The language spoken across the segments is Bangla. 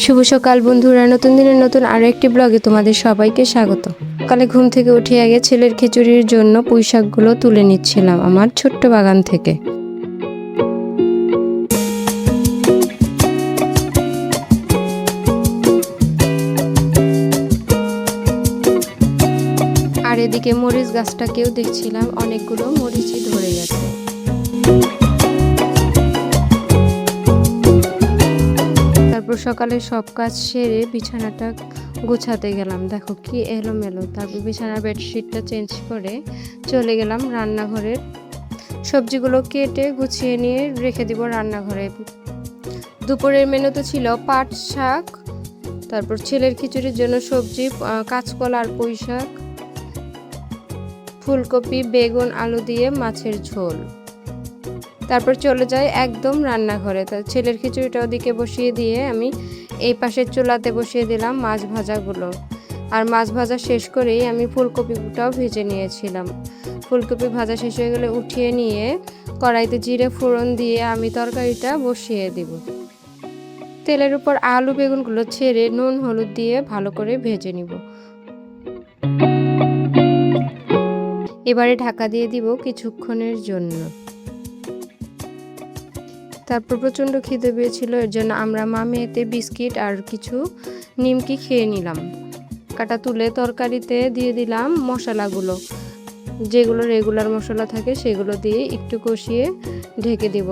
শুভ সকাল বন্ধুরা, নতুন দিনের নতুন আরও একটি ব্লগে তোমাদের সবাইকে স্বাগত। সকালে ঘুম থেকে উঠে আগে ছেলের খিচুড়ির জন্য পুঁই শাকগুলো তুলে নিচ্ছিলাম আমার ছোট্ট বাগান থেকে। আর এদিকে মরিচ গাছটাকেও দেখছিলাম, অনেকগুলো মরিচই ধরে গেছে। তারপর সকালে সব কাজ সেরে বিছানাটা গোছাতে গেলাম। দেখো কি এলোমেলো। তারপর বিছানার বেডশিটটা চেঞ্জ করে চলে গেলাম রান্নাঘরের। সবজিগুলো কেটে গুছিয়ে নিয়ে রেখে দিব রান্নাঘরে। দুপুরের মেনুতে ছিল পাট শাক, তারপর ছেলের খিচুড়ির জন্য সবজি কাঁচকলা আর পুঁই শাক, ফুলকপি, বেগুন, আলু দিয়ে মাছের ঝোল। তারপর চলে যাই একদম রান্নাঘরে। তার ছেলের খিচুড়িটা ওদিকে বসিয়ে দিয়ে আমি এই পাশের চুলাতে বসিয়ে দিলাম মাছ ভাজাগুলো। আর মাছ ভাজা শেষ করেই আমি ফুলকপিটাও ভেজে নিয়েছিলাম। ফুলকপি ভাজা শেষ হয়ে গেলে উঠিয়ে নিয়ে কড়াইতে জিরে ফোড়ন দিয়ে আমি তরকারিটা বসিয়ে দিব। তেলের উপর আলু বেগুনগুলো ছেড়ে নুন হলুদ দিয়ে ভালো করে ভেজে নিব। এবারে ঢাকা দিয়ে দিব কিছুক্ষণের জন্য। তারপর প্রচণ্ড খিদে পেয়েছিল, এর জন্য আমরা মামেতে বিস্কিট আর কিছু নিমকি খেয়ে নিলাম। কাটা তুলে তরকারিতে দিয়ে দিলাম মশলাগুলো, যেগুলো রেগুলার মশলা থাকে সেগুলো দিয়ে একটু কষিয়ে ঢেকে দিব।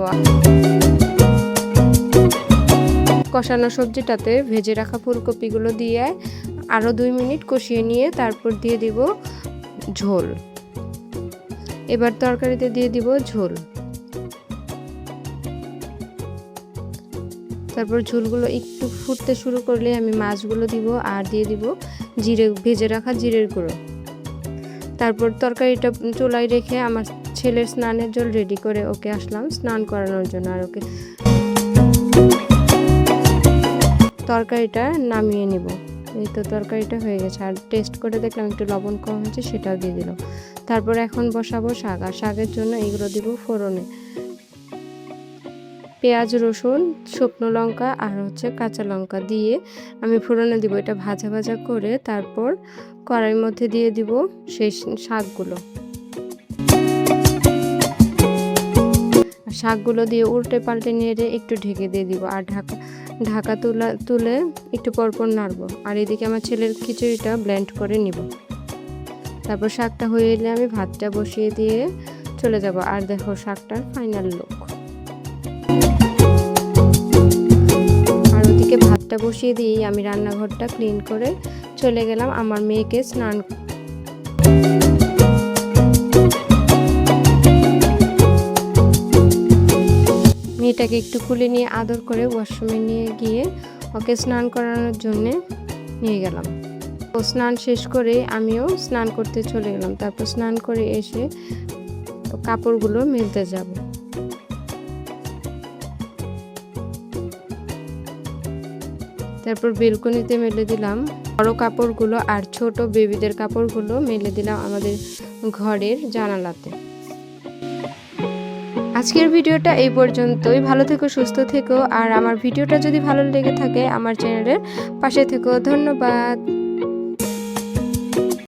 কষানো সবজিটাতে ভেজে রাখা ফুলকপিগুলো দিয়ে আরও 2 মিনিট কষিয়ে নিয়ে তারপর দিয়ে দিব ঝোল। এবার তরকারিতে দিয়ে দিব ঝোল। তারপর ঝোলগুলো একটু ফুটতে শুরু করলে আমি মাছগুলো দিব আর দিয়ে দিব ভেজে রাখা জিরের গুঁড়ো। তারপর তরকারিটা চুলায় রেখে আমার ছেলের স্নানের জল রেডি করে ওকে আসলাম স্নান করানোর জন্য। আর ওকে তরকারিটা নামিয়ে নিব। এই তো তরকারিটা হয়ে গেছে। আর টেস্ট করে দেখলাম একটু লবণ কম হয়েছে, সেটাও দিয়ে দিলাম। তারপর এখন বসাবো শাক। আর শাকের জন্য এগুলো দিব ফোড়নে। পেঁয়াজ, রসুন, শুকনো লঙ্কা আর কাঁচা লঙ্কা দিয়ে আমি ফোড়নে দিব। এটা ভাজা ভাজা করে তারপর কড়াইয়ের মধ্যে দিয়ে দিব সেই শাকগুলো। শাকগুলো দিয়ে উল্টে পাল্টে নেড়ে একটু ঢেকে দিয়ে দিব। আর ঢাকা তুলে একটু পরপর নাড়বো। আর এদিকে আমার ছেলের খিচুড়িটা ব্লেন্ড করে নিব। তারপর শাকটা হয়ে এলে আমি ভাতটা বসিয়ে দিয়ে চলে যাব। আর দেখো শাকটার ফাইনাল লুক। আর ওদিকে ভাতটা বসিয়ে দিয়ে আমি রান্নাঘরটা ক্লিন করে চলে গেলাম আমার মেয়েকে স্নান। মেয়েটাকে একটু কুলে নিয়ে আদর করে ওয়াশরুমে নিয়ে গিয়ে ওকে স্নান করানোর জন্যে নিয়ে গেলাম। ও স্নান শেষ করে আমিও স্নান করতে চলে গেলাম। তারপর স্নান করে এসে কাপড়গুলো মেলতে যাব। তারপর বেলকনিতে মেলে দিলাম বড় কাপড়গুলো আর ছোট বেবিদের কাপড়গুলো মেলে দিলাম আমাদের ঘরের জানালাতে। আজকের ভিডিওটা এই পর্যন্তই। ভালো থেকো, সুস্থ থেকো। আর আমার ভিডিওটা যদি ভালো লেগে থাকে আমার চ্যানেলের পাশে থেকো। ধন্যবাদ।